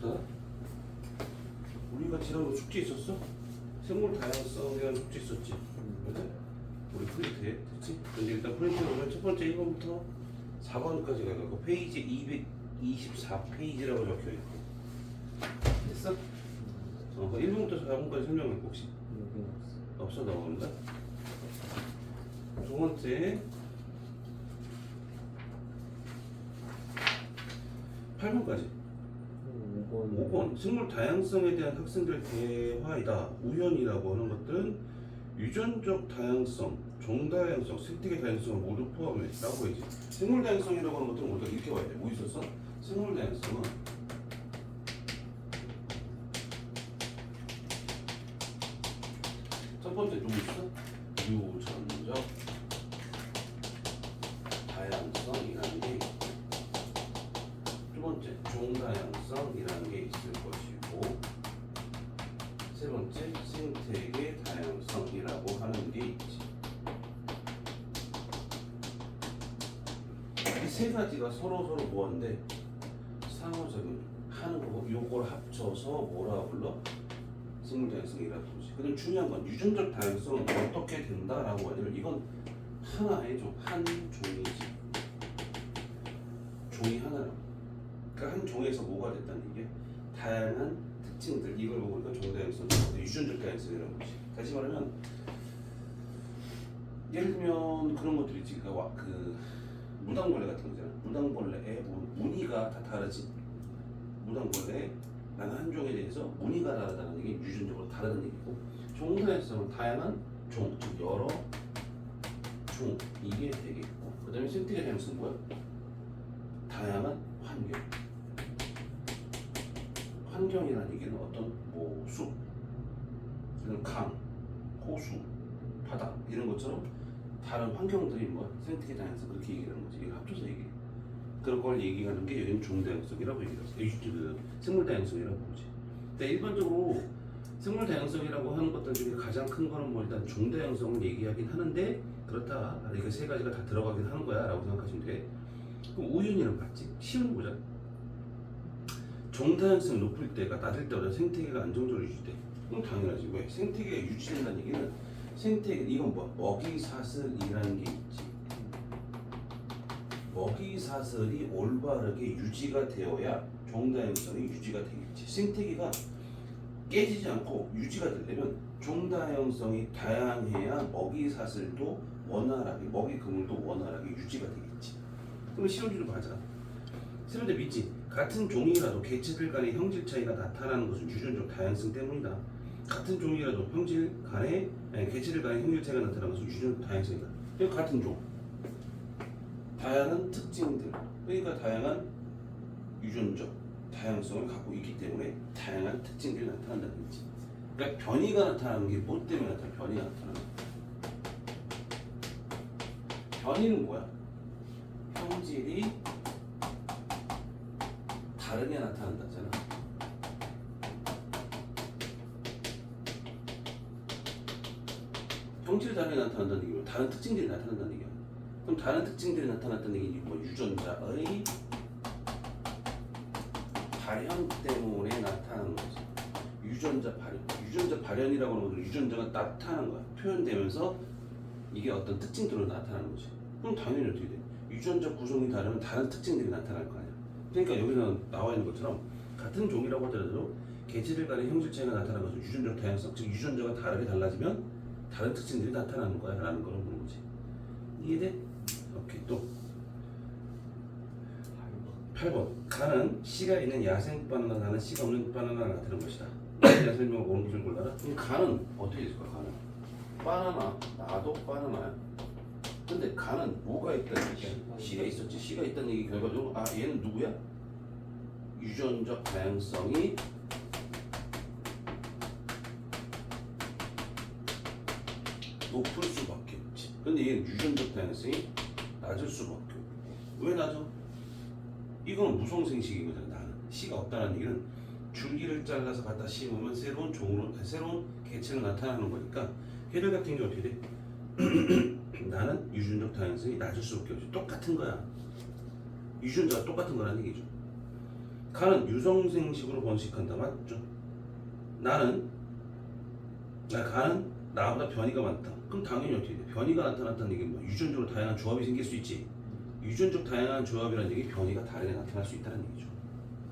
어떡하나? 우리가 지난번 숙제 있었어? 생물 다양성에 대한 숙제 있었지? 그래? 우리 프린트에 됐지? 근데 일단 프린트에 보면 첫 번째 1번부터 4번까지 가고 페이지 224페이지라고 적혀있고 됐어? 1번부터 4번까지 설명할거 혹시? 없어 나오는가? 두 번째 8번까지 5번 생물 다양성에 대한 학생들 대화이다. 우연이라고 하는 것들은 유전적 다양성, 종다양성, 생태계 다양성을 모두 포함했다고 해야지. 생물 다양성이라고 하는 것들은 우리가 이렇게 봐야 돼. 뭐 있었어? 생물 다양성은 첫 번째 누구 있어? 유전적 다양성이라는 게 있고, 두 번째 종다양성이라는 게 있을 것이고, 세 번째 생태계 다양성이라고 하는 게 있지. 이 세 가지가 서로 뭐한데 상호작용 하는 거고, 요걸 합쳐서 뭐라 불러? 생물 다양성이라고 부르지. 그다음 중요한 건 유전적 다양성은 어떻게 된다라고 하냐면 이건 하나의 한 종이지. 종이 하나라고. 그러니까 한 종에서 뭐가 됐다는 얘기야? 다양한 특징들, 이걸 보고 우리가 종다양성, 유전적 다양성이라고 하지. 다시 말하면 예를 들면 그런 것들이 있지. 그 무당벌레 같은 거잖아. 무당벌레의 무늬가 다 다르지. 무당벌레 나는 한 종에 대해서 무늬가 다르다는 얘기, 유전적으로 다르다는 얘기고, 종다양성은 다양한 종, 즉 여러 종, 이게 되겠고, 그 다음에 생태계 다양성은 뭐야? 다양한 환경. 환경이라는 얘기는 어떤 숲, 강, 호수, 바다 이런 것처럼 다른 환경들이 뭐야? 생태계 다양성, 그렇게 얘기하는 거지. 이걸 합쳐서 얘기해. 그런 걸 얘기하는 게 여기는 종다양성이라고 얘기해요. 생물 다양성이라고 보지. 근데 일반적으로 생물 다양성이라고 하는 것들 중에 가장 큰 거는 뭐 일단 종다양성을 얘기하긴 하는데, 그렇다. 이거 세 가지가 다 들어가긴 하는 거야라고 생각하시면 돼. 그럼 우연이는 맞지? 시험 보자. 종다양성이 높을 때가 낮을 때보다 생태계가 안정적으로 유지돼. 그럼 당연하지. 왜? 생태계가 유지된다는 얘기는 생태계, 이건 뭐 먹이사슬이라는 게 있지. 먹이사슬이 올바르게 유지가 되어야 종다양성이 유지가 되겠지. 생태계가 깨지지 않고 유지가 되려면 종다양성이 다양해야 먹이사슬도 원활하게, 먹이 그물도 원활하게 유지가 되겠지. 그럼 시험지도 맞아. 세번째 믿지. 같은 종이라도 개체들 간의 형질 차이가 나타나는 것은 유전적 다양성 때문이다. 같은 종이라도 개체들 간의 형질 차이가 나타나는 것은 유전적 다양성이다. 그러니까 같은 종, 다양한 특징들, 그러니까 다양한 유전적 다양성을 갖고 있기 때문에 다양한 특징들이 나타난다는 거지. 그러니까 변이가 나타나는 게 뭐 때문에 나타나? 변이가 나타나는 거야. 변이는 뭐야? 형질이 다르게 나타난다잖아. 형질이 다르게 나타난다는 얘기는 다른 특징들이 나타난다는 얘기야. 그럼 다른 특징들이 나타났다는 얘기는 뭐 유전자의 발현 때문에 나타나는 거지. 유전자 발현. 유전자 발현이라고 하는 것은 유전자가 나타나는 거야. 표현되면서 이게 어떤 특징들로 나타나는 거지. 그럼 당연히 어떻게 돼? 유전자 구성이 다르면 다른 특징들이 나타날 거 아니야. 그러니까 여기서 나와 있는 것처럼 같은 종이라고 하더라도 개체들 간의 형질 차이가 나타나는 것은 유전적 다양성, 즉 유전자가 다르게 달라지면 다른 특징들이 나타나는 거야 라는 걸 보는 거지. 이해돼? 오케이. 또 8번. 간은 씨가 있는 야생 바나나, 나는 씨가 없는 바나나가 같은 것이다. 이런 설명을 옳은 것을 골라라. 그럼 간은 어떻게 있을까? 간은 바나나, 나도 바나나야. 근데 간은 뭐가 있다는 얘기야? 씨가 있었지. 씨가 있다는 얘기 결과적으로 얘는 누구야? 유전적 다양성이 높을 수밖에 없지. 근데 얘는 유전적 다양성이 낮을 수밖에 없고. 왜 낮아? 이거는 무성생식인 거잖아. 나는 씨가 없다는 얘기는 줄기를 잘라서 갖다 심으면 새로운 종으로, 새로운 개체로 나타나는 거니까 걔들 같은 게 어떻게 돼? 나는 유전적 다양성이 낮을 수밖에 없지. 똑같은 거야. 유전자가 똑같은 거라는 얘기죠. 가는 유성생식으로 번식한다. 맞죠? 가는 나보다 변이가 많다. 그럼 당연히 어떻게 돼? 변이가 나타났다는 얘기는 뭐 유전적으로 다양한 조합이 생길 수 있지. 유전적 다양한 조합이라는 얘기 변이가 다르게 나타날 수 있다는 얘기죠.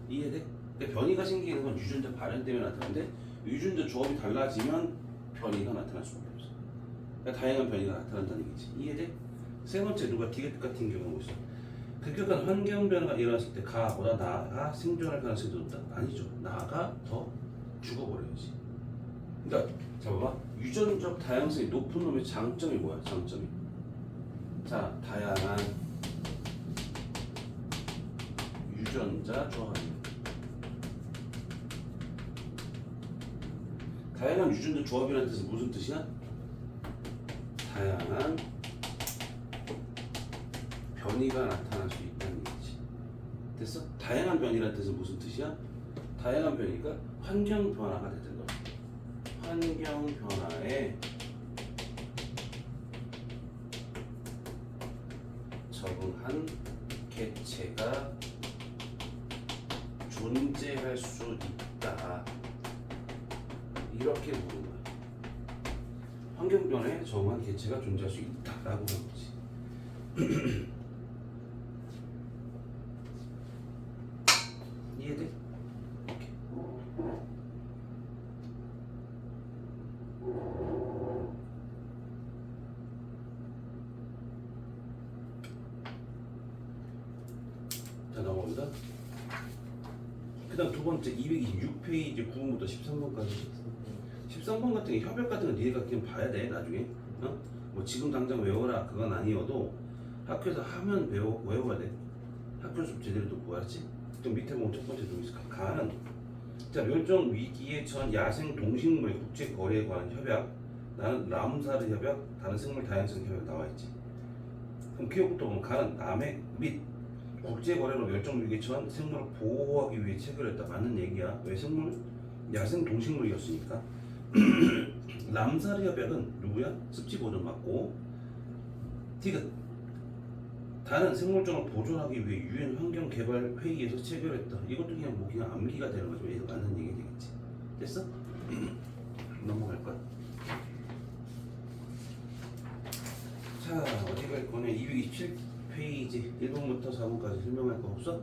이해돼? 그러니까 변이가 생기는 건 유전자 발현 때문에 나타나는데 유전자 조합이 달라지면 변이가 나타날 수밖에 없어. 그러니까 다양한 변이가 나타난다는 얘기지. 이해돼? 세 번째 누가 디귿 같은 경우는 뭐 있어? 급격한 환경 변화가 일어났을 때 가보다 나가 생존할 가능성이 높다. 아니죠. 나가 더 죽어버려야지. 그러니까 잡아봐. 유전적 다양성이 높은 놈의 장점이 뭐야? 장점이. 자, 다양한 유전자 조합이. 다양한 유전자 조합이라는 뜻은 무슨 뜻이야? 다양한 변이가 나타날 수 있다는 얘기지. 됐어? 다양한 변이라는 뜻은 무슨 뜻이야? 다양한 변이가 환경 변화가 되는 거야. 환경 변화에 적응한 개체가 존재할 수 있다. 이렇게 보는 거야. 환경 변화에 적응한 개체가 존재할 수 있다라고 하는 거지. 이해돼? 오케이. 자, 넘어갑니다. 그 다음 두 번째 226페이지 9번부터 13번까지. 13번 같은 게 협약 같은 거 니네가 그냥 봐야 돼 나중에. 뭐 지금 당장 외워라 그건 아니어도 학교에서 하면 외워야 돼. 학교 수업 제대로 듣고 알았지? 좀 밑에 보면 첫 번째 좀 있어. 가는 자 멸종 위기에 처한 야생 동식물 국제 거래에 관한 협약. 나는 람사르 협약, 다른 생물 다양성 협약 나와 있지. 그럼 기억부터 보면 가는 남해 및 국제 거래로 멸종 위기에 처한 생물을 보호하기 위해 체결했다. 맞는 얘기야. 왜 생물 야생 동식물이었으니까. 람사르 협약은 누구야? 습지 보존 맞고. 디귿 다른 생물종을 보존하기 위해 유엔 환경 개발 회의에서 체결했다. 이것도 그냥 뭐 그냥 암기가 되는 거죠. 얘가 맞는 얘기 되겠지. 됐어? 넘어갈 거야. 자 어디 갈 거냐? 227페이지 1번부터 4번까지 설명할 거 없어?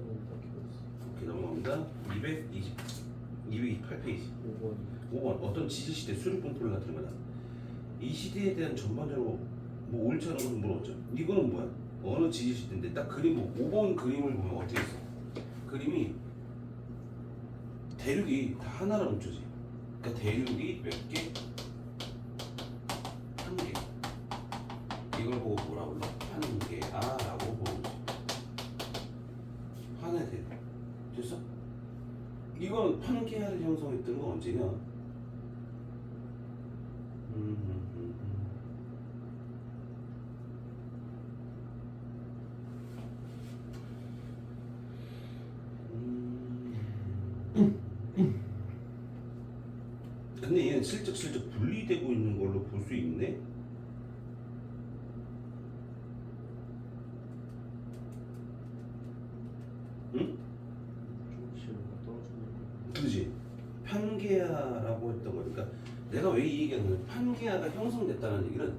오케이 넘어갑니다. 228페이지 5번 어떤 지질시대 수립분포를 나타낸 거다. 이 시대에 대한 전반적으로 뭐 옳지 않은 것을 물었죠. 이거는 뭐야? 어느 지질시대인데 딱 그림 보고 5번 그림을 보면 어떻게 있어? 그림이 대륙이 다 하나로 뭉쳐지. 그러니까 대륙이 몇 개? 한 개. 이걸 보고 뭐라 불러? 한 개야라고 보는 거지. 하나의 대륙. 됐어? 이건 판게아를 형성했던 건 언제냐? 근데 얘는 슬쩍슬쩍 분리되고 있는 걸로 볼 수 있네? 응? 그지? 판게아라고 했던 거니까 내가 왜 이 얘기하냐면 판게아가 형성됐다는 얘기는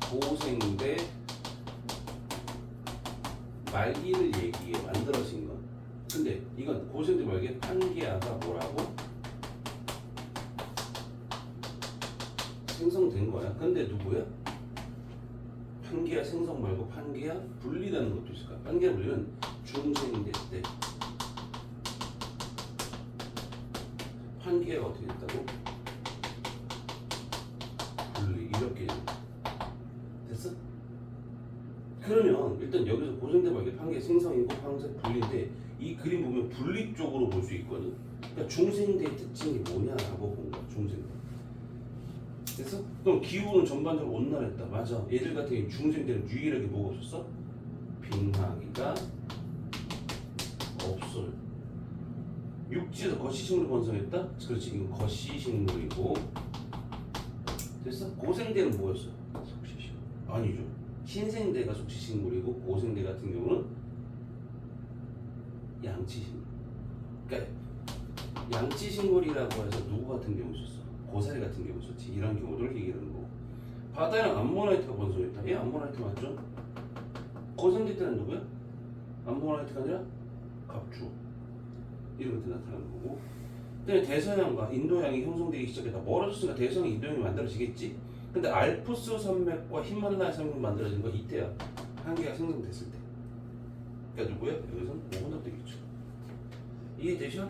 고생대 말기를 얘기해 만들어진 거. 근데 이건 고생대 말기에 판게아가 뭐라고? 생성된 거야. 근데 누구야? 판게아 생성 말고 판게아 분리라는 것도 있을까? 판게아 분리는 중생대 때 판게아가 어떻게 됐다고? 분리 이렇게 됐어? 그러면 일단 여기서 고생대 말기 판게아 생성이고 판게아 분리인데 이 그림 보면 분리 쪽으로 볼 수 있거든. 그러니까 중생대의 특징이 뭐냐라고 본 거야. 중생대. 됐어? 그럼 기후는 전반적으로 온난했다. 맞아. 얘들 같은 경우 중생대는 유일하게 뭐가 없었어? 빙하기가 없어요. 육지에서 거시식물이 번성했다? 그렇지. 이건 거시식물이고. 됐어? 고생대는 뭐였어? 속시식물. 아니죠. 신생대가 속시식물이고 고생대 같은 경우는 양치식물. 그러니까 양치신골이라고 해서 누구 같은 경우 있었어? 고사리 같은 경우 있었지. 이런 경우들을 얘기하는 거고. 바다에는 암모나이트가 번성했다. 얘 암모나이트 맞죠? 고성기 때는 누구야? 암모나이트가 아니라 갑주. 이런 것들이 나타나는 거고. 그다음에 대서양과 인도양이 형성되기 시작했다. 멀어졌으니까 대서양, 인도양이 만들어지겠지. 근데 알프스 산맥과 히말라야 산맥이 만들어진 거 이때야. 한계가 생성됐을 때. 그러니까 누구야? 여기서는 오분답 되겠죠. 이해되셔?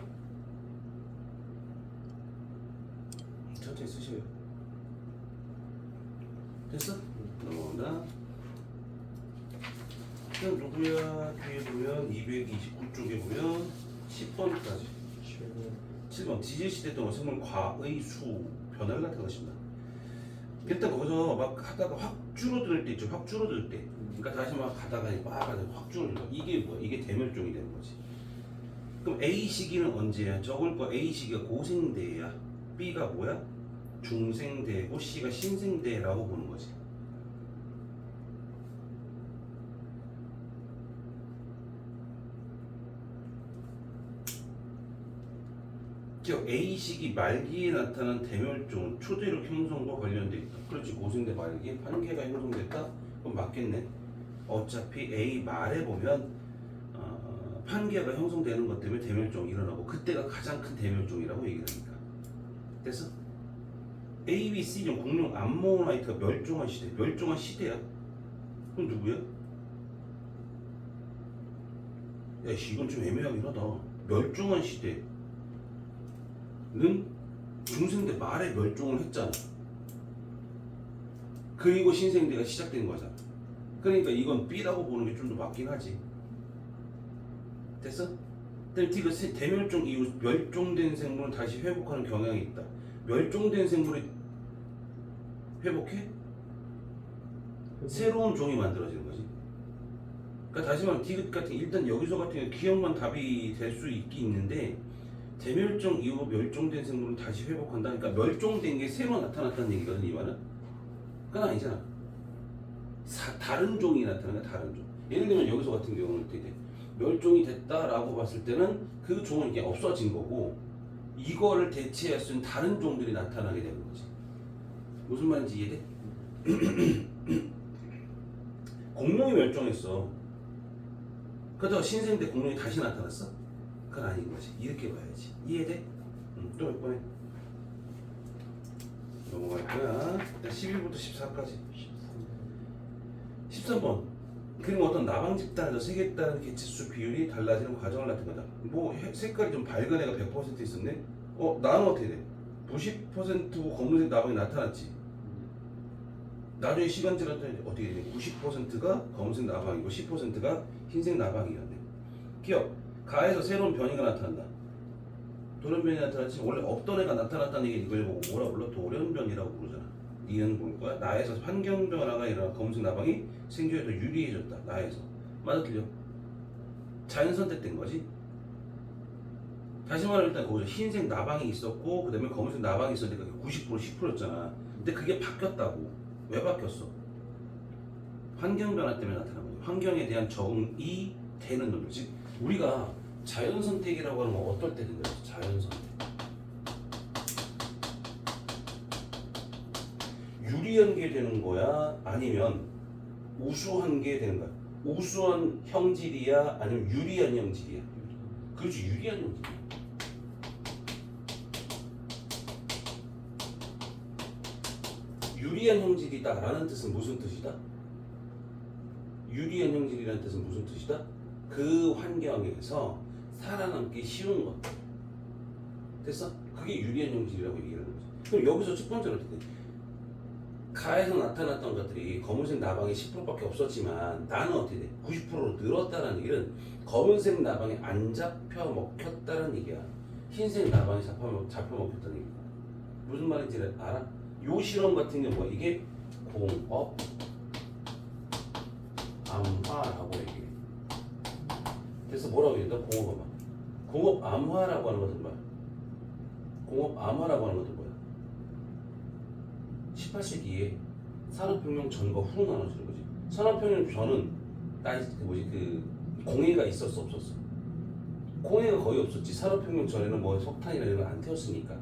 천천히 쓰셔요. 됐어? 넘어온다. 그럼 누구야? 뒤에 보면 229쪽에 보면 10번까지. 7번 지질시대 동안 생물 과의 수 변화를 나타내신다. 일단 거기서 막 하다가 확 줄어들 때 있죠. 확 줄어들 때. 그러니까 다시 막 가다가 확 줄어들어. 이게 뭐야? 이게 대멸종이 되는 거지. 그럼 A 시기는 언제야? 적을 거 A 시기가 고생대야. B가 뭐야? 중생대고 C가 신생대라고 보는 거지. 즉 A 시기 말기에 나타난 대멸종은 초대륙 형성과 관련돼 있다. 그렇지. 고생대 말기에 판계가 형성됐다? 그럼 맞겠네. 어차피 A 말에 보면 판계가 형성되는 것 때문에 대멸종이 일어나고 그때가 가장 큰 대멸종이라고 얘기를 하니까. 됐어? A, B, C 중 공룡 암모나이트가 멸종한 시대. 멸종한 시대야. 그럼 누구야? 야, 이건 좀 애매하긴 하다. 멸종한 시대는 중생대 말에 멸종을 했잖아. 그리고 신생대가 시작된 거잖아. 그러니까 이건 B라고 보는 게 좀 더 맞긴 하지. 됐어? 그다음에 D가 대멸종 이후 멸종된 생물은 다시 회복하는 경향이 있다. 멸종된 생물이 회복해? 새로운 종이 만들어지는 거지. 그러니까 다시 말하면 디귿 같은 일단 여기서 같은 경우 기억만 답이 될 수 있긴 있는데 대멸종 이후 멸종된 생물은 다시 회복한다. 그러니까 멸종된 게 새로 나타났다는 얘기거든 이 말은. 그건 아니잖아. 다른 종이 나타나는 거야. 다른 종. 예를 들면 여기서 같은 경우는 어떻게 돼? 멸종이 됐다라고 봤을 때는 그 종은 이게 없어진 거고 이거를 대체할 수 있는 다른 종들이 나타나게 되는 거지. 무슨 말인지 이해돼? 공룡이 멸종했어. 그러다가 신생대 공룡이 다시 나타났어? 그건 아닌 거지. 이렇게 봐야지. 이해돼? 또 몇 번에? 넘어갈 거야. 11부터 14까지. 13번. 그림 어떤 나방 집단에서 색에 따른 개체수 비율이 달라지는 과정을 나타낸다. 뭐 색깔이 좀 밝은 애가 100% 있었네? 나는 어떻게 돼? 90%고 검은색 나방이 나타났지. 나중에 시간 지났더니 어떻게 되냐? 90%가 검은색 나방이고 10%가 흰색 나방이었네. 기억. 가에서 새로운 변이가 나타난다. 돌연변이 나타났지. 원래 없던 애가 나타났다는 얘기 이걸 보고 뭐라 불러? 돌연변이라고 부르잖아. 이는 볼 거야. 나에서 환경 변화가 일어나 검은색 나방이 생존에 더 유리해졌다. 나에서. 맞아 틀려? 자연 선택된 거지. 다시 말하면 일단 거기서 흰색 나방이 있었고 그 다음에 검은색 나방이 있었는데 그게 90% 10%였잖아. 근데 그게 바뀌었다고. 왜 바뀌었어? 환경 변화 때문에 나타난 거야. 환경에 대한 적응이 되는 놈들. 즉 우리가 자연 선택이라고 하는 건 어떨 때 된 거야? 자연 선택. 유리한 게 되는 거야? 아니면 우수한 게 되는 거야? 우수한 형질이야? 아니면 유리한 형질이야? 그렇지, 유리한 형질이야. 유리한 형질이다라는 뜻은 무슨 뜻이다? 유리한 형질이라는 뜻은 무슨 뜻이다? 그 환경에서 살아남기 쉬운 것. 됐어? 그게 유리한 형질이라고 얘기하는 거지. 그럼 여기서 첫 번째는 어떻게 돼? 가에서 나타났던 것들이 검은색 나방이 10%밖에 없었지만 나는 어떻게 돼? 90%로 늘었다는 얘기는 검은색 나방이 안 잡혀 먹혔다는 얘기야. 흰색 나방이 잡혀 먹혔다는 얘기야. 무슨 말인지 알아? 요 실험 같은 경우 뭐야? 이게 공업 암화라고 얘기해. 그래서 뭐라고 얘기해? 공업 암화. 공업 암화라고 하는 것은 뭐야? 공업 암화라고 하는 것은 뭐야? 18세기에 산업혁명 전과 후로 나눠지는 거지. 산업혁명 전은 그 공해가 있었어 없었어? 공해가 거의 없었지. 산업혁명 전에는 뭐 석탄이나 이런 거 안 태웠으니까.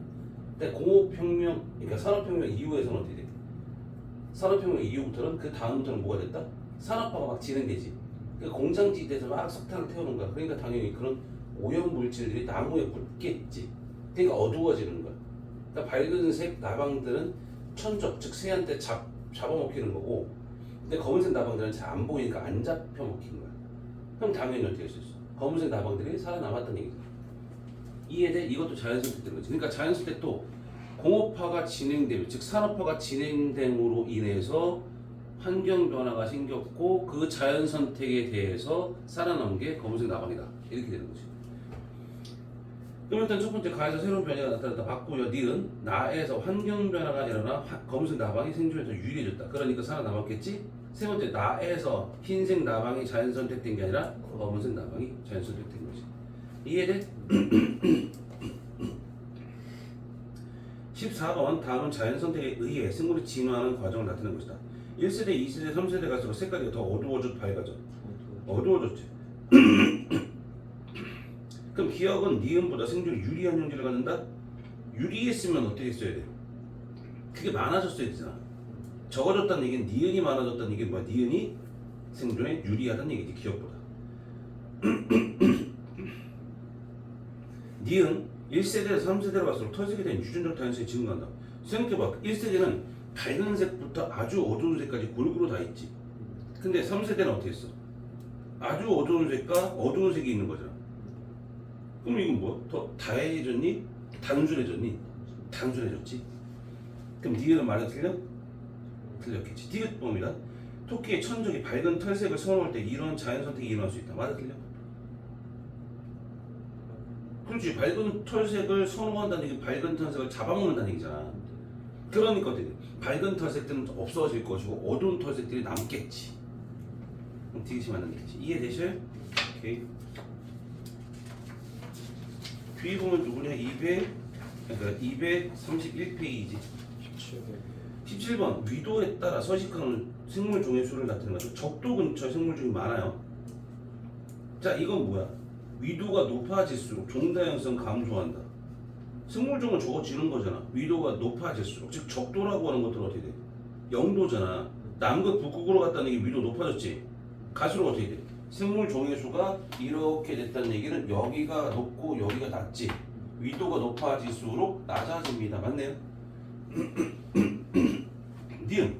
근데 공업혁명, 그러니까 산업혁명 이후에서는 어떻게 돼? 산업혁명 이후부터는 그 다음부터는 뭐가 됐다? 산업화가 막 진행되지. 그 공장지대에서 막 석탄을 태우는 거야. 그러니까 당연히 그런 오염 물질들이 나무에 묻겠지. 그러니까 어두워지는 거야. 그러니까 밝은색 나방들은 천적, 즉 새한테 잡아먹히는 거고, 근데 검은색 나방들은 잘 안 보이니까 안 잡혀먹히는 거야. 그럼 당연히 어떻게 할 수 있어? 검은색 나방들이 살아남았다는 얘기죠. 이해돼? 이것도 자연선택되는 거지. 그러니까 자연선택도 공업화가 진행되면, 즉 산업화가 진행됨으로 인해서 환경 변화가 생겼고 그 자연선택에 대해서 살아남은 게 검은색 나방이다. 이렇게 되는 거지. 그럼 일단 첫 번째 가에서 새로운 변이가 나타났다. 맞고요. 니은 나에서 환경 변화가 일어나 검은색 나방이 생존에 더 유리해졌다. 그러니까 살아남았겠지. 세 번째 나에서 흰색 나방이 자연선택된 게 아니라 검은색 나방이 자연선택된 거지. 이해돼? 14번 다음은 자연선택에 의해 생물이 진화하는 과정을 나타내는 것이다. 1세대, 2세대, 3세대 갈수록 색깔이 더 어두워져 밝아져. 어두워졌지. 그럼 기억은 니은보다 생존에 유리한 형질을 갖는다? 유리했으면 어떻게 써야 돼? 그게 많아졌어야 되잖아. 적어졌다는 얘기는 니은이 많아졌다는 얘기는 뭐야? 니은이 생존에 유리하다는 얘기지, 기억보다. 니은 1세대에서 3세대로 갈수록 털색에 대한 유전적 다양성이 증가한다. 생각해봐. 1세대는 밝은 색부터 아주 어두운 색까지 골고루 다 있지. 근데 3세대는 어떻게 했어? 아주 어두운 색과 어두운 색이 있는 거잖아. 그럼 이건 뭐야? 더 다양해졌니? 단순해졌니? 단순해졌지. 그럼 니은은 말이 틀려? 틀렸겠지. 디귿범이다. 토끼의 천적이 밝은 털색을 선호할 때 이런 자연선택이 일어날 수 있다. 맞아 틀려? 그렇지. 밝은 털색을 선호한다는 얘기, 밝은 털색을 잡아먹는다는 얘기잖아. 그러니까 어떻게 돼? 밝은 털색들은 없어질 것이고 어두운 털색들이 남겠지. 그럼 디귿이 맞는 얘기지. 이해되셔요? 오케이. 뒤에 보면 누구냐? 231페이지. 17번 위도에 따라 서식하는 생물 종의 수를 나타내는 거죠. 적도 근처 생물 종이 많아요. 자, 이건 뭐야? 위도가 높아질수록 종다양성 감소한다. 생물 종은 적어지는 거잖아. 위도가 높아질수록, 즉 적도라고 하는 것들은 어떻게 돼? 0도잖아. 남극 북극으로 갔다는 얘기 위도 높아졌지. 갈수록 어떻게 돼? 생물 종의 수가 이렇게 됐다는 얘기는 여기가 높고 여기가 낮지. 위도가 높아질수록 낮아집니다. 맞네요. 니은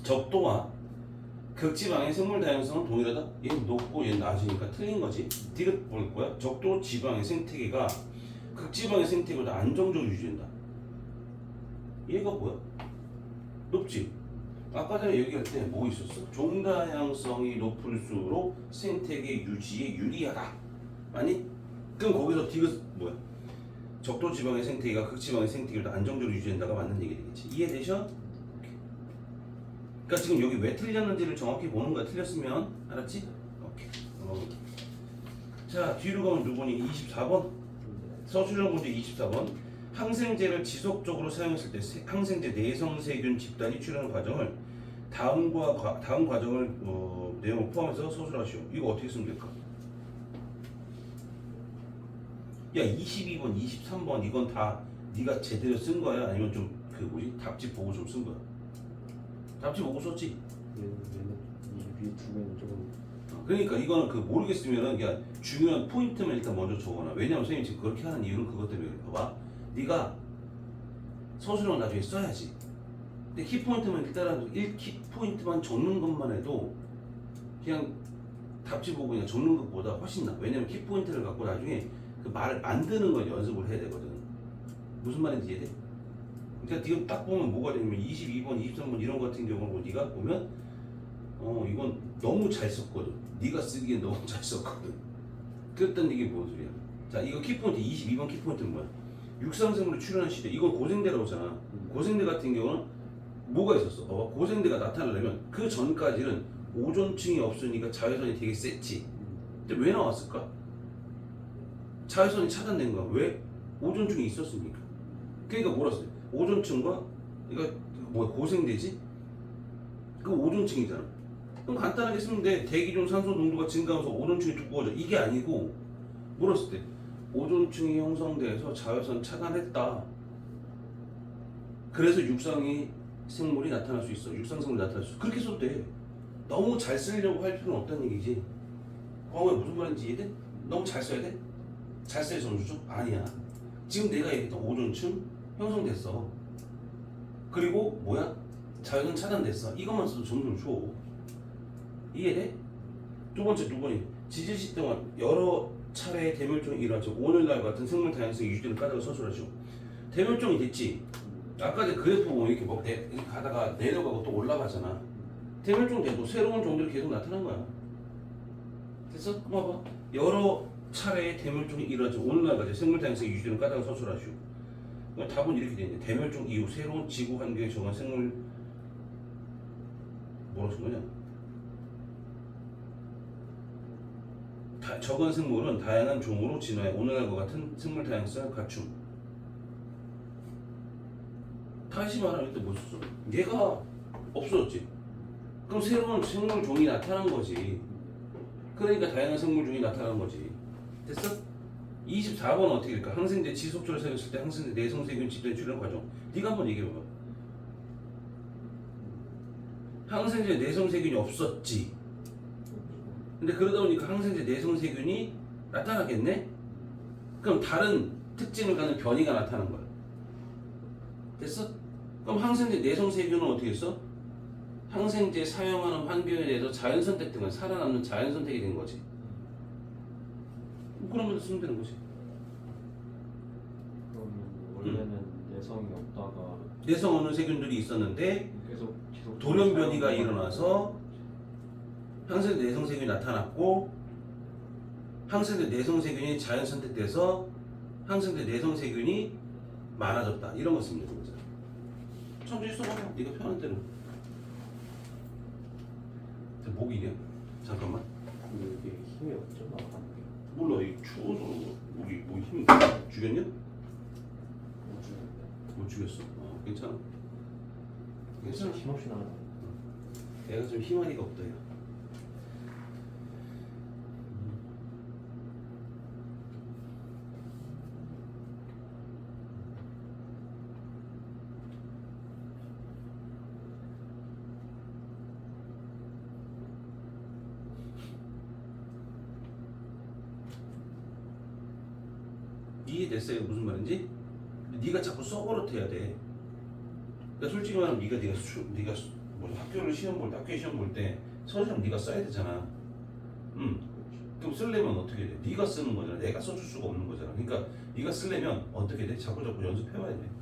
적도와 극지방의 생물 다양성은 동일하다? 얘는 높고 얘는 낮으니까 틀린 거지. 디귿 볼 거야. 적도 지방의 생태계가 극지방의 생태계보다 안정적으로 유지된다. 얘가 뭐야? 높지. 아까 전에 얘기할 때 뭐 있었어? 종다양성이 높을수록 생태계 유지에 유리하다. 아니? 그럼 거기서 디귿 뭐야? 적도 지방의 생태계가 극지방의 생태계보다 안정적으로 유지된다가 맞는 얘기 되겠지. 이해되셔? 그러니까 지금 여기 왜 틀렸는지를 정확히 보는 거야. 틀렸으면 알았지? 오케이. 자, 뒤로 가면 누구니? 24번. 서술형 문제 24번. 항생제를 지속적으로 사용했을 때 항생제 내성세균 집단이 출현하는 과정을 다음 과정을 내용을 포함해서 서술하시오. 이거 어떻게 쓰면 될까? 야, 22번, 23번 이건 다 네가 제대로 쓴 거야? 아니면 좀 그 뭐지? 답지 보고 좀 쓴 거야? 답지 보고 썼지? 이 두 개는 조금. 그러니까 이거는 그 모르겠으면은 그냥 중요한 포인트만 일단 먼저 적어놔. 왜냐면 선생님이 지금 그렇게 하는 이유는 그것 때문에 그래. 봐봐. 네가 서술형 나중에 써야지. 근데 키포인트만 일단 1키포인트만 적는 것만 해도 그냥 답지 보고 그냥 적는 것보다 훨씬 나. 왜냐면 키포인트를 갖고 나중에 그 말을 만드는 걸 연습을 해야 되거든. 무슨 말인지 이해돼? 그러니까 지금 딱 보면 뭐가 되냐면 22번, 23번 이런 거 같은 경우는 네가 보면 이건 너무 잘 썼거든. 네가 쓰기엔 너무 잘 썼거든. 그랬던 이게 뭔 소리야? 자, 이거 키포인트 22번 키포인트는 뭐야? 육상생물이 출현한 시대. 이건 고생대라고 하잖아. 고생대 같은 경우는 뭐가 있었어? 봐봐. 고생대가 나타나려면 그 전까지는 오존층이 없으니까 자외선이 되게 셌지. 근데 왜 나왔을까? 자외선이 차단된 거야. 왜? 오존층이 있었으니까. 그러니까 뭐라 써요? 오존층과 이거 뭐야? 고생대지? 그 오존층이잖아. 그럼 간단하게 쓰면 돼. 대기 중 산소 농도가 증가하면서 오존층이 두꺼워져. 이게 아니고 물었을 때 오존층이 형성돼서 자외선 차단했다. 그래서 육상이 생물이 나타날 수 있어. 육상 생물이 나타날 수 있어. 그렇게 써도 돼. 너무 잘 쓰려고 할 필요는 없다는 얘기지. 광호야 무슨 말인지 이해돼? 너무 잘 써야 돼? 잘 써야 점수죠? 아니야. 지금 내가 얘기했던 오존층 형성됐어. 그리고 뭐야? 자외선 차단됐어. 이것만 써도 점수를 줘. 이해돼? 두 번이 지질시 동안 여러 차례의 대멸종이 일어나죠. 오늘날 같은 생물 다양성 유지되는 까닭을 서술하죠. 대멸종이 됐지. 아까 내 그래프 보면 이렇게 뭐 이렇게 가다가 내려가고 또 올라가잖아. 대멸종 돼도 새로운 종들이 계속 나타난 거야. 됐어? 그럼 봐봐. 여러 차례의 대멸종이 일어나죠. 오늘날 같은 생물 다양성 유지되는 까닭을 서술하죠. 답은 이렇게 되는데 대멸종 이후 새로운 지구 환경에 적응한 생물 뭐라고 쓴 거냐? 적은 생물은 다양한 종으로 진화해 오늘날과 같은 생물 다양성을 갖춤. 다시 말하면 또 뭐 썼어? 얘가 없어졌지. 그럼 새로운 생물 종이 나타난 거지. 그러니까 다양한 생물 종이 나타난 거지. 됐어? 24번 어떻게 될까? 항생제 지속적으로 사용했을 때 항생제 내성세균 집단 출현 과정. 네가 한번 얘기해봐. 항생제 내성세균이 없었지. 근데 그러다 보니까 항생제 내성세균이 나타나겠네? 그럼 다른 특징을 갖는 변이가 나타난 거야. 됐어? 그럼 항생제 내성세균은 어떻게 했어? 항생제 사용하는 환경에 대해서 자연선택 등은 살아남는 자연선택이 된 거지. 그러면 쓰면 되는 거지. 그러면 원래는 내성이 없다가 내성 없는 세균들이 있었는데 계속 지속 돌연 변이가 일어나서 항생제 내성세균이 나타났고 항생제 내성세균이 자연 선택돼서 항생제 내성세균이 많아졌다. 이런 거 쓰면 되는 거잖아. 천천히 써봐. 네가 편한 대로. 목이냐? 잠깐만. 이게 힘이 없죠 나가는 게. 몰라. 이 추워서 목이 힘 죽였냐? 못 주는데. 못 죽였어. 괜찮아. 괜찮아. 힘없이 나가는 거. 애가 좀 희망이가 없다. 야. 이해됐어요? 무슨 말인지? 네가 자꾸 써버릇해야 돼. 그러니까 솔직히 말하면 네가 뭐 학교를 시험 볼 때, 학교에 시험 볼 때 서술은 네가 써야 되잖아. 그럼 쓰려면 어떻게 돼? 네가 쓰는 거잖아. 내가 써줄 수가 없는 거잖아. 그러니까 네가 쓰려면 어떻게 돼? 자꾸 연습해와야 돼.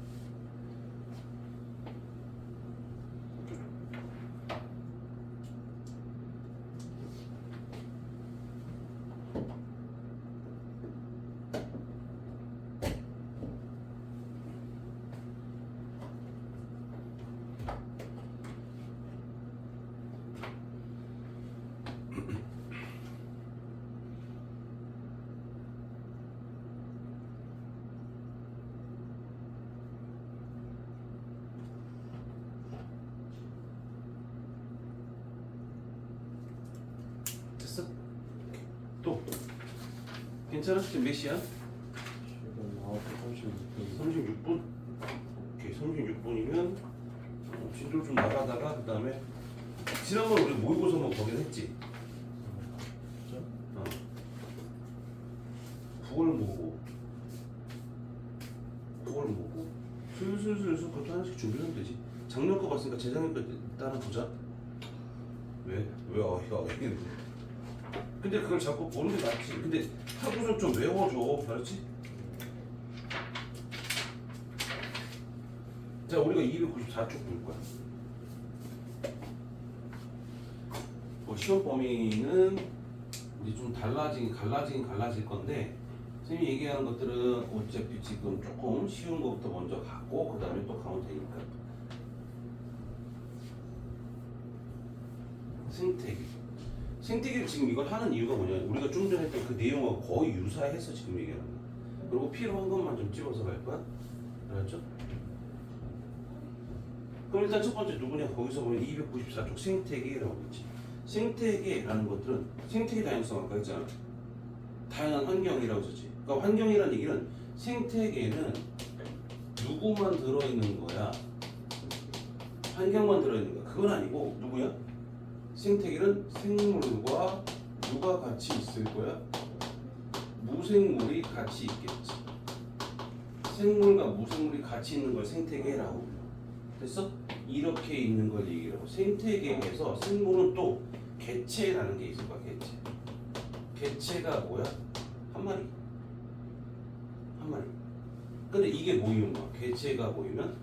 됐어? 또 괜찮아? 지금 몇 시야? 지금 9시 36분. 36분? 오케이, 36분이면 진도 좀 나가다가 그 다음에 지난번에 우리 모의고사 뭐 거긴 했지? 진짜? 9월 모고 슬슬 그것도 하나씩 준비하면 되지. 작년 거 봤으니까 재작년 거 따라 보자. 왜 이게 근데 그걸 자꾸 보는 게 낫지. 근데 하고서 좀 외워줘. 알았지? 자, 우리가 294쪽 볼 거야. 시험 범위는 이제 좀 갈라질 건데 선생님이 얘기하는 것들은 어차피 지금 조금 쉬운 것부터 먼저 가고 그 다음에 또 가면 되니까. 생태계를 지금 이걸 하는 이유가 뭐냐? 우리가 좀 전에 했던 그 내용하고 거의 유사해서 지금 얘기하는 거야. 그리고 필요한 것만 좀 집어서 갈 거야. 알았죠? 그럼 일단 첫 번째 누구냐? 거기서 보면 294쪽 생태계라고 있지. 생태계라는 것들은 생태계 다양성 아까 했잖아. 다양한 환경이라고 썼지. 그러니까 환경이라는 얘기는 생태계는 누구만 들어있는 거야? 환경만 들어있는 거야. 그건 아니고 누구야? 생태계는 생물과 누가 같이 있을 거야? 무생물이 같이 있겠지. 생물과 무생물이 같이 있는 걸 생태계라고 불러. 됐어? 이렇게 있는 걸 얘기하고 생태계에서 생물은 또 개체라는 게 있을 거야. 개체. 개체가 뭐야? 한 마리. 한 마리. 근데 이게 모이면 뭐야? 개체가 모이면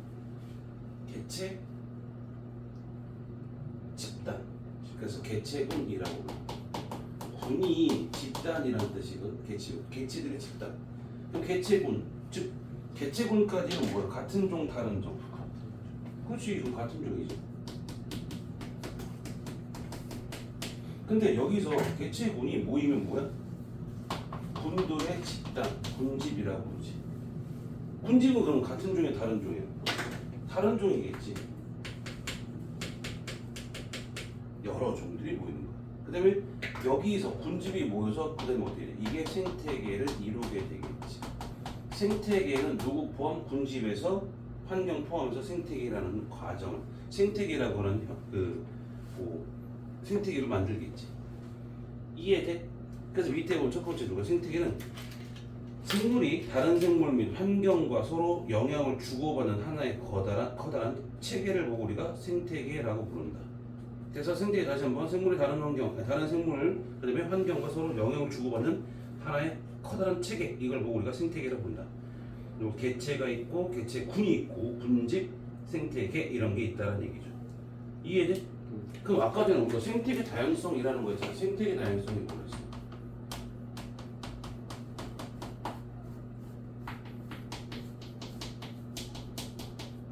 개체 집단. 그래서 개체군이라고 불러. 군이 집단이라는 뜻이거든. 개체들의 집단. 그럼 개체군, 즉 개체군까지는 뭐야? 같은 종, 다른 종. 그렇지, 이건 같은 종이지. 근데 여기서 개체군이 모이면 뭐야? 군들의 집단, 군집이라고 그러지. 군집은 그럼 같은 종이야, 다른 종이야? 다른 종이겠지. 여러 종들이 모이는 거야. 그 다음에 여기서 군집이 모여서 그 다음에 어떻게 돼? 이게 생태계를 이루게 되겠지. 생태계는 누구 포함? 군집에서 환경 포함해서 생태계라는 과정을 생태계라고 하는 생태계를 만들겠지. 이해돼? 그래서 밑에 보면 첫 번째 누가 생태계는 생물이 다른 생물 및 환경과 서로 영향을 주고받는 하나의 커다란 체계를 보고 우리가 생태계라고 부른다. 그래서 생태계 다시 한번 생물이 다른 생물 그다음에 환경과 서로 영향을 주고받는 하나의 커다란 체계 이걸 보고 우리가 생태계라고 부른다. 그리고 개체가 있고 개체군이 있고 군집, 생태계 이런 게 있다는 얘기죠. 이해돼? 그럼 아까 전에 우리가 생태계 다양성이라는 거였잖아. 생태계 다양성이 뭐였어?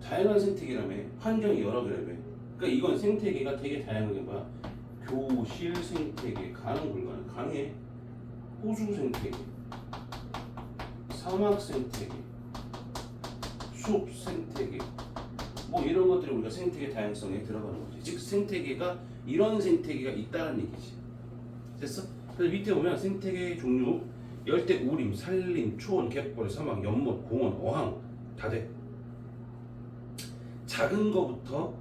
다양한 생태계라며 환경이 여러 개라며. 그러니까 이건 생태계가 되게 다양하게 봐. 교실 생태계 가능 불가능? 가능해. 호수 생태계, 사막 생태계, 숲 생태계 뭐 이런 것들이 우리가 생태계 다양성에 들어가는 거지. 즉 생태계가 이런 생태계가 있다는 얘기지. 됐어? 그래서 밑에 보면 생태계 종류 열대 우림, 산림, 초원, 갯벌, 사막, 연못, 공원, 어항 다 돼. 작은 거부터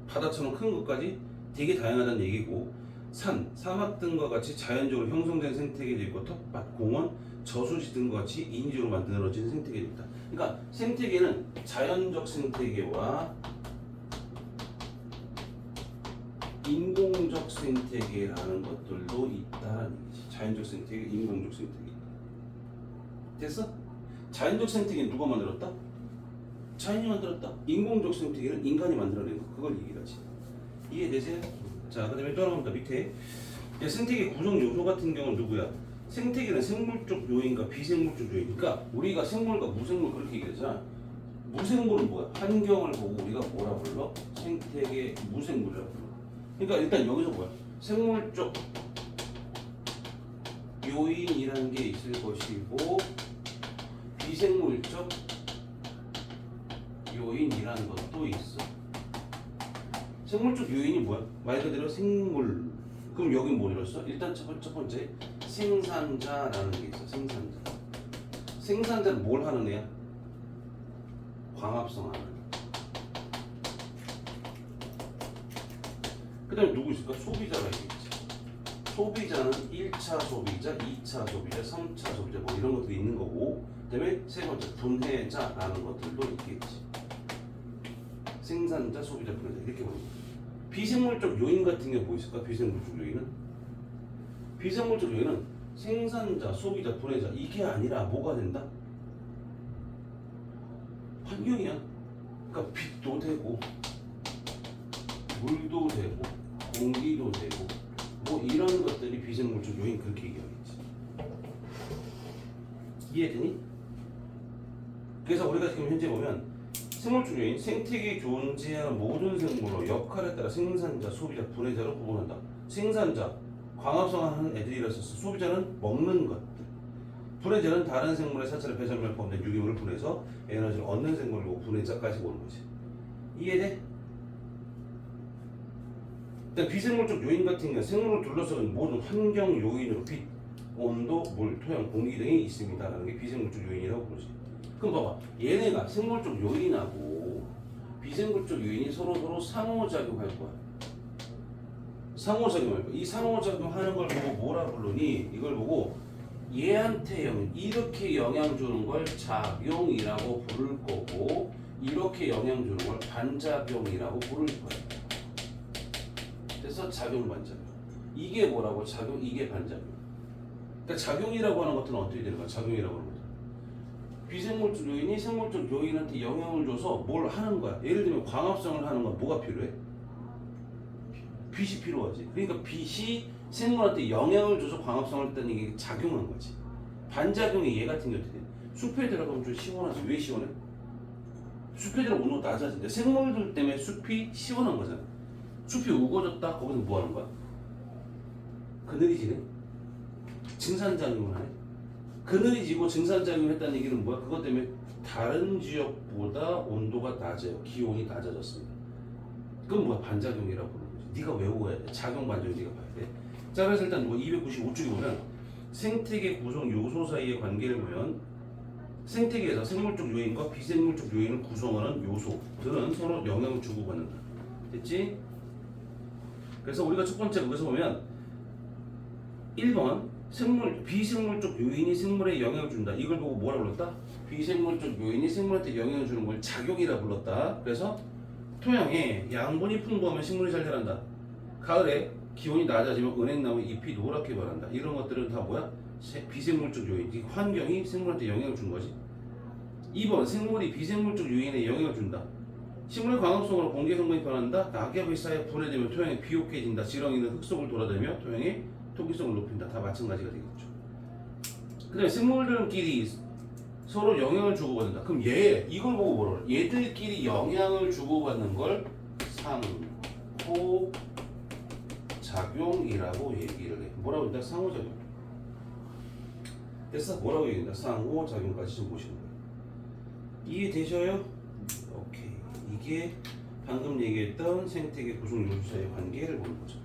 바다처럼 큰 것까지 되게 다양하다는 얘기고 산, 사막 등과 같이 자연적으로 형성된 생태계도 있고 텃밭, 공원, 저수지 등과 같이 인위적으로 만들어진 생태계도 있다. 그러니까 생태계는 자연적 생태계와 인공적 생태계라는 것들도 있다는 얘기지. 자연적 생태계, 인공적 생태계. 됐어? 자연적 생태계는 누가 만들었다? 자연이 만들었다. 인공적 생태계는 인간이 만들어낸 거. 그걸 얘기하지. 이해되세요? 자, 그 다음에 또 하나 봅니다. 밑에 생태계 구성 요소 같은 경우는 누구야? 생태계는 생물적 요인과 비생물적 요인. 그러니까 우리가 생물과 무생물 그렇게 얘기하잖아. 무생물은 뭐야? 환경을 보고 우리가 뭐라 불러? 생태계 무생물이라고 불러. 그러니까 일단 여기서 뭐야? 생물적 요인이라는 게 있을 것이고 비생물적 요인이라는 것도 있어. 생물적 요인이 뭐야? 말 그대로 생물. 그럼 여기 뭐 이뤘어? 일단 첫 번째 생산자라는 게 있어. 생산자. 생산자는 뭘 하는 애야? 광합성하는 애. 그 다음에 누구 있을까? 소비자가 있겠지. 소비자는 1차 소비자, 2차 소비자, 3차 소비자 뭐 이런 것들이 있는 거고 그 다음에 세 번째 분해자라는 것들도 있겠지. 생산자, 소비자, 분해자 이렇게 보는 거야. 비생물적 요인 같은 게 뭐 있을까? 비생물적 요인은? 비생물적 요인은 생산자, 소비자, 분해자 이게 아니라 뭐가 된다? 환경이야. 그러니까 빛도 되고 물도 되고 공기도 되고 뭐 이런 것들이 비생물적 요인 그렇게 얘기하겠지. 이해되니? 그래서 우리가 지금 현재 보면 생물적 요인, 생태계에 존재하는 모든 생물로 역할에 따라 생산자, 소비자, 분해자로 구분한다. 생산자, 광합성하는 애들이라서 소비자는 먹는 것들, 분해자는 다른 생물의 사체를 배설물 포함된 유기물을 분해서 에너지를 얻는 생물이고 분해자까지 보는 거지. 이해돼? 일단 비생물적 요인 같은 경우는 생물을 둘러싸는 모든 환경 요인으로 빛, 온도, 물, 토양, 공기 등이 있습니다라는 게 비생물적 요인이라고 부르지. 그럼 봐봐, 얘네가 생물적 요인하고 비생물적 요인이 서로 상호작용할 거야. 상호작용할 거야. 이 상호작용하는 걸 보고 뭐라 부르니? 이걸 보고 얘한테 이렇게 영향 주는 걸 작용이라고 부를 거고, 이렇게 영향 주는 걸 반작용이라고 부를 거야. 그래서 작용, 반작용. 이게 뭐라고? 작용, 이게 반작용. 그러니까 작용이라고 하는 것들은 어떻게 되는 거야? 작용이라고 하는 것들. 비생물적 요인이 생물적 요인한테 영향을 줘서 뭘 하는 거야. 예를 들면 광합성을 하는 건 뭐가 필요해? 빛이 필요하지. 그러니까 빛이 생물한테 영향을 줘서 광합성을 했다는 게 작용한 거지. 반작용이 얘 같은 게 어떻게 돼? 숲에 들어가면 좀 시원하지. 왜 시원해? 숲에 들어가면 온도가 낮아진대. 생물들 때문에 숲이 시원한 거잖아. 숲이 우거졌다? 거기서 뭐 하는 거야? 그늘이 지네? 증산작용을 하네? 그늘이 지고 증산작용을 했다는 얘기는 뭐야? 그것 때문에 다른 지역보다 온도가 낮아요. 기온이 낮아졌습니다. 그건 뭐야? 반작용이라고 부르는 거지. 네가 외워야 돼. 작용, 반작용 네가 봐야 돼. 자, 그래서 일단 뭐 295쪽에 보면 생태계 구성 요소 사이의 관계를 보면 생태계에서 생물적 요인과 비생물적 요인을 구성하는 요소들은 서로 영향을 주고받는다. 됐지? 그래서 우리가 첫 번째 거기서 보면 1번 비생물적 요인이 생물에 영향을 준다. 이걸 보고 뭐라 불렀다? 비생물적 요인이 생물한테 영향을 주는 걸 작용이라 불렀다. 그래서 토양에 양분이 풍부하면 식물이 잘 자란다. 가을에 기온이 낮아지면 은행나무 잎이 노랗게 변한다. 이런 것들은 다 뭐야? 비생물적 요인. 이 환경이 생물한테 영향을 준 거지. 2번 생물이 비생물적 요인에 영향을 준다. 식물의 광합성으로 공기 성분이 변한다. 낙엽이 쌓여 분해되면 토양이 비옥해진다. 지렁이는 흙 속을 돌아다니며 토양의 통기성을 높인다. 다 마찬가지가 되겠죠. 그 다음에 생물들끼리 서로 영향을 주고받는다. 그럼 이걸 보고 뭐라 그래? 얘들끼리 영향을 주고받는 걸 상호작용이라고 얘기를 해. 뭐라고 한다? 상호작용. 됐어? 뭐라고 얘기한다? 상호작용까지 좀 보시는 거예요. 이해되셔요? 오케이. 이게 방금 얘기했던 생태계 구성 요소 사이의 관계를 보는 거죠.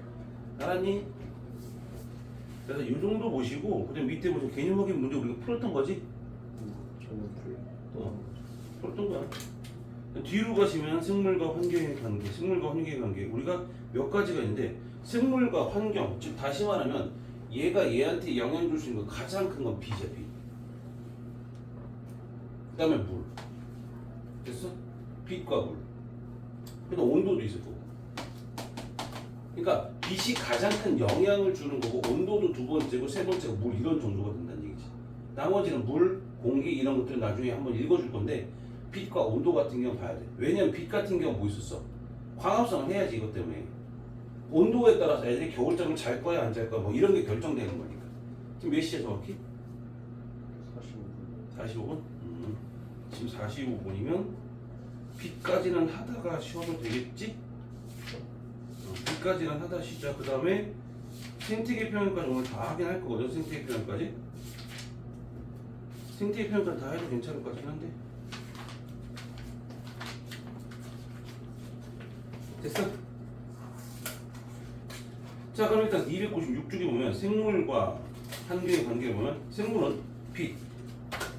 알았니? 그래서 이 정도 보시고 그다음 밑에 보시면 개념 확인 문제 우리가 풀었던 거지? 저는 풀었던 거야. 뒤로 가시면 생물과 환경의 관계, 생물과 환경의 관계 우리가 몇 가지가 있는데 생물과 환경, 즉 다시 말하면 얘가 얘한테 영향 줄 수 있는 거 가장 큰 건 빛이야. 빛. 그 다음에 물. 됐어? 빛과 물. 그다음 온도도 있을 거고. 그러니까 빛이 가장 큰 영향을 주는 거고 온도도 두 번째고 세 번째가 물 이런 정도가 된다는 얘기지. 나머지는 물, 공기 이런 것들은 나중에 한번 읽어줄 건데 빛과 온도 같은 경우 봐야 돼. 왜냐면 빛 같은 경우 뭐 있었어? 광합성을 해야지 이것 때문에. 온도에 따라서 애들이 겨울잠을 잘 거야 안 잘 거야 뭐 이런 게 결정되는 거니까. 지금 몇 시에 정확히? 45분? 지금 45분이면 빛까지는 하다가 쉬어도 되겠지? 빛까지는 하다 쉬자. 그 다음에 생태계 표현까지 오늘 다 하긴 할 거거든. 생태계 표현까지. 생태계 표현까지 다 해도 괜찮을 것 같긴 한데. 됐어? 자, 그럼 일단 296쪽에 보면 생물과 환경의 관계를 보면 생물은 빛,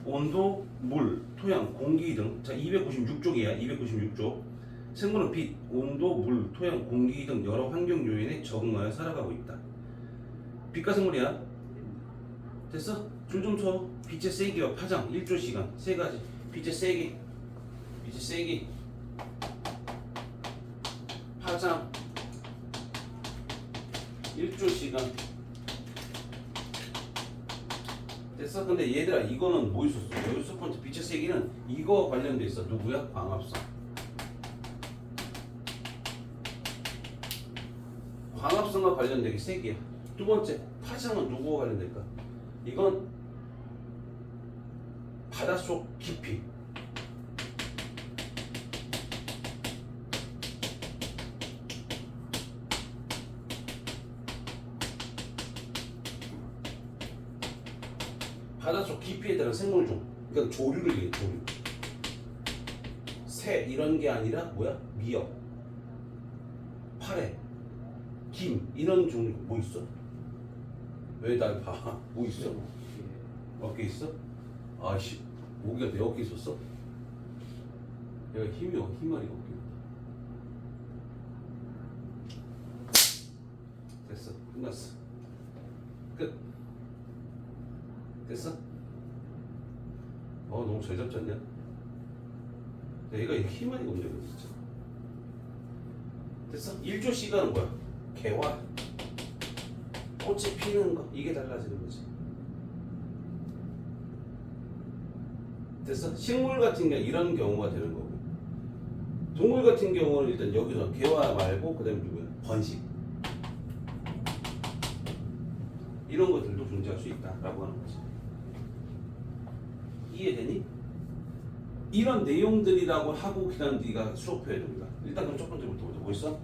온도, 물, 토양, 공기 등. 자, 296쪽이야. 296쪽. 생물은 빛, 온도, 물, 토양, 공기 등 여러 환경 요인에 적응하여 살아가고 있다. 빛과 생물이야. 됐어? 줄 좀 쳐. 빛의 세기와 파장, 일조 시간. 세 가지. 빛의 세기, 파장, 일조 시간. 됐어? 근데 얘들아 이거는 뭐 있었어? 여기 첫 번째 빛의 세기는 이거 관련돼 있어. 누구야? 광합성. 광합성과 관련되게 세기야. 두 번째 파장은 누구와 관련될까? 이건 바닷속 깊이. 바닷속 깊이에 따른 생물종. 그러니까 조류를 얘기해. 조류. 새 이런 게 아니라 뭐야? 미역, 파래, 김 이런 종류 뭐 있어? 왜 날 봐? 뭐 있어? 예. 어깨 있어? 아씨, 모기가 내 어깨에 있었어? 내가 힘이 힘아리가 어깨. 됐어, 끝났어. 끝. 됐어? 너무 잘 잡지 않냐? 얘가 힘아리가 없네, 진짜. 됐어? 1조 C가는 뭐야? 개화. 꽃이 피는 거, 이게 달라지는 거지. 됐어? 식물 같은 게 이런 경우가 되는 거고, 동물 같은 경우는 일단 여기서 개화 말고 그다음에 누구야? 번식. 이런 것들도 존재할 수 있다라고 하는 거지. 이해되니? 이런 내용들이라고 하고 그다음 네가 수업해야 됩니다. 일단 그럼 첫 번째부터 보자. 뭐 있어?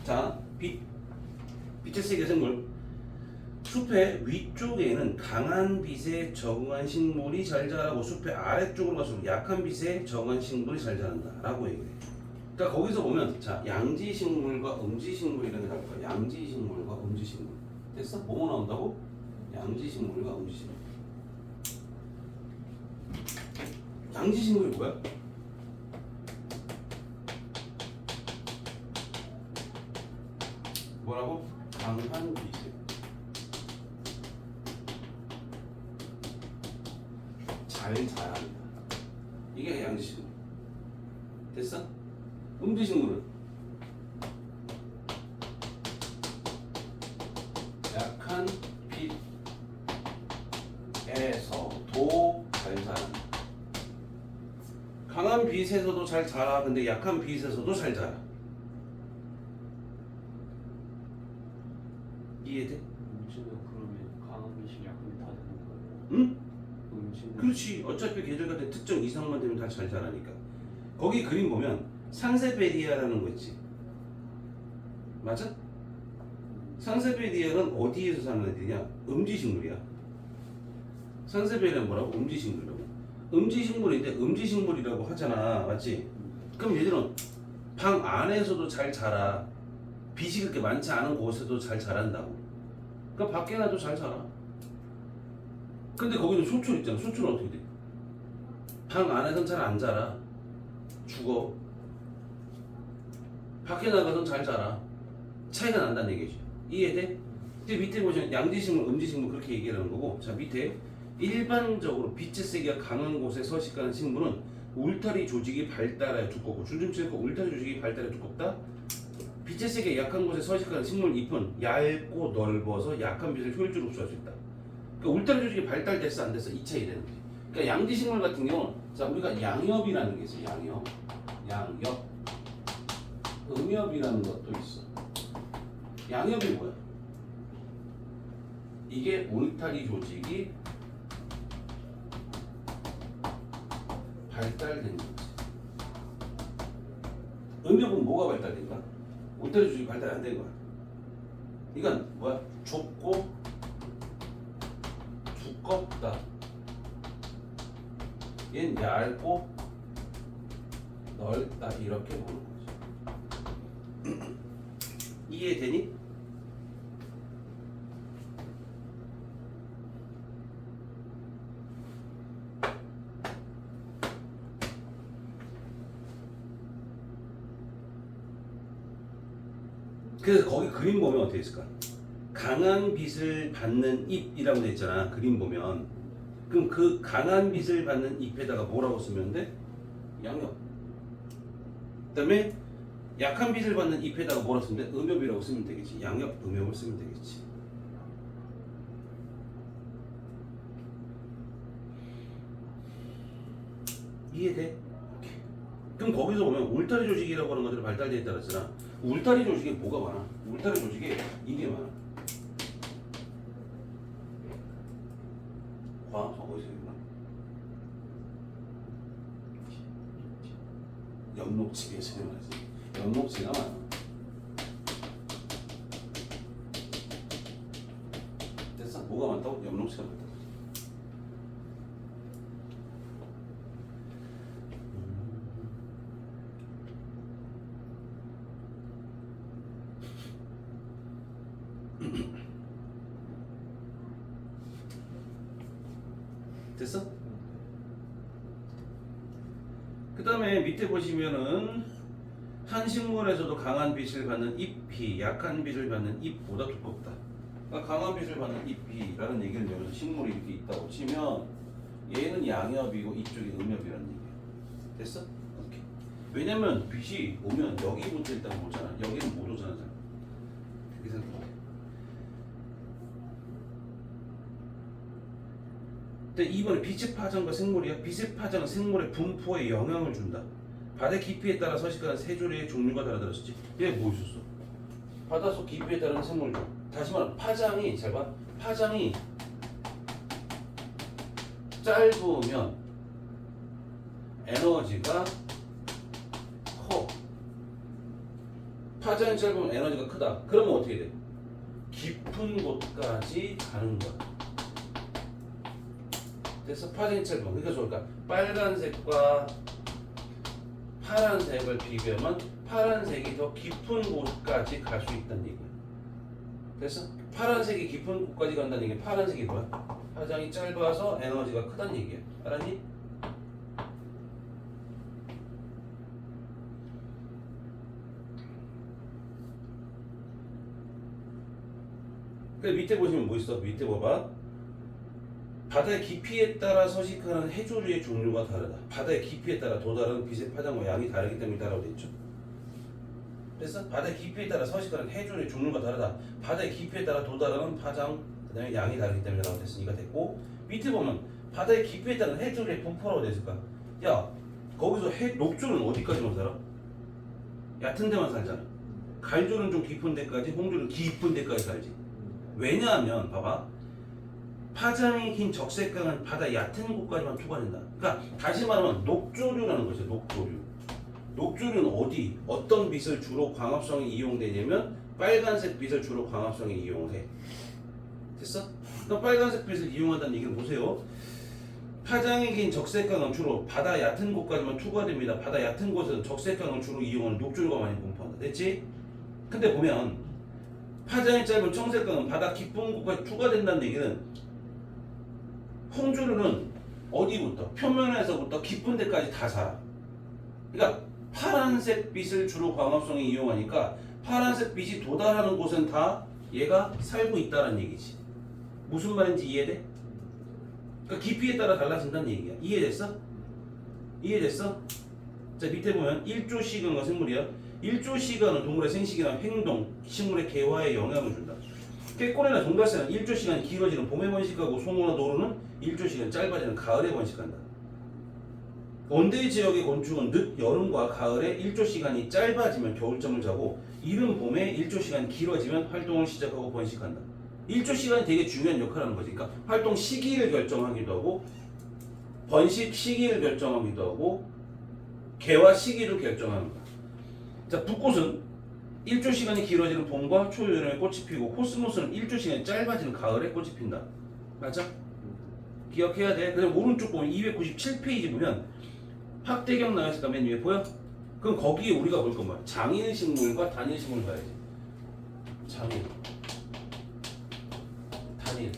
자, 빛의 세계 생물. 숲의 위쪽에는 강한 빛에 적응한 식물이 잘 자라고 숲의 아래쪽으로 갈수록 약한 빛에 적응한 식물이 잘 자란다 라고 얘기해. 그러니까 거기서 보면 자, 양지식물과 음지식물이라는 게 나올 거야. 양지식물과 음지식물. 됐어? 뭐뭐 나온다고? 양지식물과 음지식물. 양지식물이 뭐야? 뭐라고? 강한 빛에 잘 자란다. 이게 양지식물. 됐어? 음지식물은 약한 빛에서도 잘 자란다. 강한 빛에서도 잘 자라. 근데 약한 빛에서도 잘 자라. 이해돼? 음식은 그러면 강한 빛이 약한 빛다 되는 거예요? 응? 음식은 그렇지. 어차피 계절 같은 특정 이상만 되면 다 잘 자라니까. 거기 그림 보면 상세베리아라는 거 있지. 맞아? 상세베리아는 어디에서 사는 애들이냐? 음지식물이야. 상세베리아는 뭐라고? 음지식물이라고. 음지식물인데 음지식물이라고 하잖아. 맞지? 그럼 얘들은 방 안에서도 잘 자라. 빛이 그렇게 많지 않은 곳에도 잘 자란다고. 그러니까 밖에 나도 잘 자라. 근데 거기는 소출 있잖아. 소출은 어떻게 돼? 방 안에서는 잘 안 자라. 죽어. 밖에 나가서는 잘 자라. 차이가 난다는 얘기지. 이해돼? 근데 밑에 보시면 양지식물, 음지식물 그렇게 얘기하는 거고. 자, 밑에 일반적으로 빛의 세기가 강한 곳에 서식하는 식물은 울타리 조직이 발달하여 두껍고 줄줄치고 울타리 조직이 발달하여 두껍다. 빛의 세기가 약한 곳에 서식하는 식물 잎은 얇고 넓어서 약한 빛을 효율적으로 흡수할 수 있다. 그러니까 울타리 조직이 발달됐어 안 됐어 이 차이 되는 거지. 그러니까 양지식물 같은 경우는 자 우리가 양엽이라는 게 있어. 양엽, 음엽이라는 것도 있어. 양엽이 뭐야? 이게 울타리 조직이 발달된 거지. 음엽은 뭐가 발달된가? 울타리 조직이 발달 안 된 거야. 이건 뭐야? 좁고 두껍다. 얘는 얇고 넓다. 이렇게 보는 거지. 이해되니? 그래서 거기 그림 보면 어떻게 있을까? 강한 빛을 받는 잎이라고 돼 있잖아. 그림 보면. 그럼 그 강한 빛을 받는 잎에다가 뭐라고 쓰면 돼? 양엽. 그다음에 약한 빛을 받는 잎에다가 뭐라고 쓰면 돼? 음엽이라고 쓰면 되겠지. 양엽, 음엽을 쓰면 되겠지. 이해돼? 그럼 거기서 보면 울타리 조직이라고 하는 것들이 발달되어 있다 그랬잖아. 울타리 조직에 뭐가 많아? 울타리 조직에 이게 많아. 과학서 어디서 있나? 엽록지게에서 말이지. 엽록지가 많아. 됐어? 뭐가 많다고? 엽록지가 많다고. 됐어? 그 다음에 밑에 보시면은 한 식물에서도 강한 빛을 받는 잎이 약한 빛을 받는 잎보다 두껍다. 그러니까 강한 빛을 받는 잎이라는 얘기는 여기서 식물이 이렇게 있다고 치면 얘는 양엽이고 이쪽이 음엽이라는 얘기야. 됐어? 오케이. 왜냐면 빛이 오면 여기부터 일단 오잖아. 여기는 못 오잖아. 그렇게 생각해. 근데 이번에 빛의 파장과 생물이야. 빛의 파장은 생물의 분포에 영향을 준다. 바다 깊이에 따라 서식하는 새조류의 종류가 다르다랬었지. 얘 뭐 있었어? 바닷속 깊이에 따른 생물종. 다시 말하면 파장이 잘 봐. 파장이 짧으면 에너지가 커. 파장이 짧으면 에너지가 크다. 그러면 어떻게 돼? 깊은 곳까지 가는 거야. 그래서 파장이 짧으면 그러니까 좋을까? 빨간색과 파란색을 비교하면 파란색이 더 깊은 곳까지 갈 수 있다는 얘기야. 됐어? 파란색이 깊은 곳까지 간다는 얘기야. 파란색이 뭐야? 파장이 짧아서 에너지가 크다는 얘기야. 알았니? 그 밑에 보시면 뭐 있어? 밑에 봐봐. 바다의 깊이에 따라 서식하는 해조류의 종류가 다르다. 바다의 깊이에 따라 도달하는 빛의 파장과 양이 다르기 때문에 다라고 돼 있죠. 그래서 바다의 깊이에 따라 서식하는 해조류의 종류가 다르다. 바다의 깊이에 따라 도달하는 파장, 그다음에 양이 다르기 때문에 라고 됐으니까 됐고, 밑에 보면 바다의 깊이에 따른 해조류의 분포라고 돼 있을까? 야, 거기서 녹조는 어디까지만 살아? 얕은 데만 살잖아. 갈조는 좀 깊은 데까지, 홍조는 깊은 데까지 살지. 왜냐하면 봐봐. 파장이 긴 적색강은 바다 얕은 곳까지만 투과된다. 그러니까 다시 말하면 녹조류라는 거죠. 녹조류. 녹조류는 어디, 어떤 빛을 주로 광합성에 이용되냐면 빨간색 빛을 주로 광합성에 이용을 해. 됐어? 그럼 빨간색 빛을 이용한다는 얘기는 보세요. 파장이 긴 적색강은 주로 바다 얕은 곳까지만 투과됩니다. 바다 얕은 곳은 적색강을 주로 이용하는 녹조류가 많이 분포한다. 됐지? 근데 보면 파장이 짧은 청색강은 바다 깊은 곳까지 투과된다는 얘기는 홍조류는 어디부터? 표면에서부터 깊은 데까지 다 살아. 그러니까 파란색 빛을 주로 광합성에 이용하니까 파란색 빛이 도달하는 곳은 다 얘가 살고 있다는 얘기지. 무슨 말인지 이해돼? 그러니까 깊이에 따라 달라진다는 얘기야. 이해됐어? 이해됐어? 자, 밑에 보면 1조 시간과 생물이야. 1조 시간은 동물의 생식이나 행동, 식물의 개화에 영향을 준다. 꾀꼬리나 종달새는 1조 시간이 길어지는 봄에 번식하고 송어나 노루는 1조 시간 짧아지는 가을에 번식한다. 온대 지역의 곤충은 늦 여름과 가을에 1조 시간이 짧아지면 겨울잠을 자고 이른 봄에 1조 시간이 길어지면 활동을 시작하고 번식한다. 1조 시간이 되게 중요한 역할을 하는 거지. 그러니까 활동 시기를 결정하기도 하고 번식 시기를 결정하기도 하고 개화 시기를 결정하는 거야. 자, 붓꽃은 1조 시간이 길어지는 봄과 초여름에 꽃이 피고 코스모스는 1조 시간이 짧아지는 가을에 꽃이 핀다. 맞아? 기억해야 돼. 그다음 오른쪽 보면 297페이지 보면 학대경 나와있을까? 맨 위에 보여? 그럼 거기에 우리가 볼 건 뭐야? 장일식물과 단일식물 봐야지. 장일, 단일.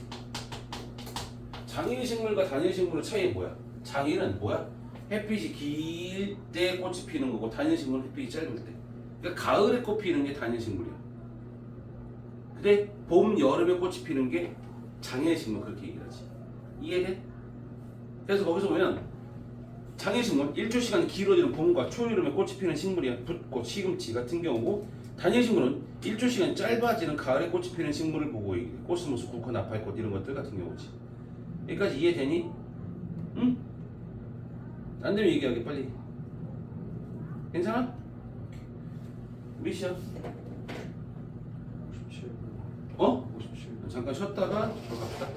장일식물과 단일식물의 차이가 뭐야? 장일은 뭐야? 햇빛이 길 때 꽃이 피는 거고 단일식물은 햇빛이 짧을 때. 그러니까 가을에 꽃 피는 게 단일식물이야. 근데 봄, 여름에 꽃이 피는 게 장일식물, 그렇게 얘기를 하지. 이해돼? 그래서 거기서 보면 장일식물 1조 시간이 길어지는 봄과 초여름에 꽃이 피는 식물이야. 붓꽃, 시금치 같은 경우고, 단일식물은 1조 시간이 짧아지는 가을에 꽃이 피는 식물을 보고 얘기해. 코스모스, 국화, 나팔꽃 이런 것들 같은 경우지. 여기까지 이해되니? 응? 안 되면 얘기하게 빨리. 괜찮아? 몇 시야? 57분. 어? 57분. 잠깐 쉬었다가 들어갑시다.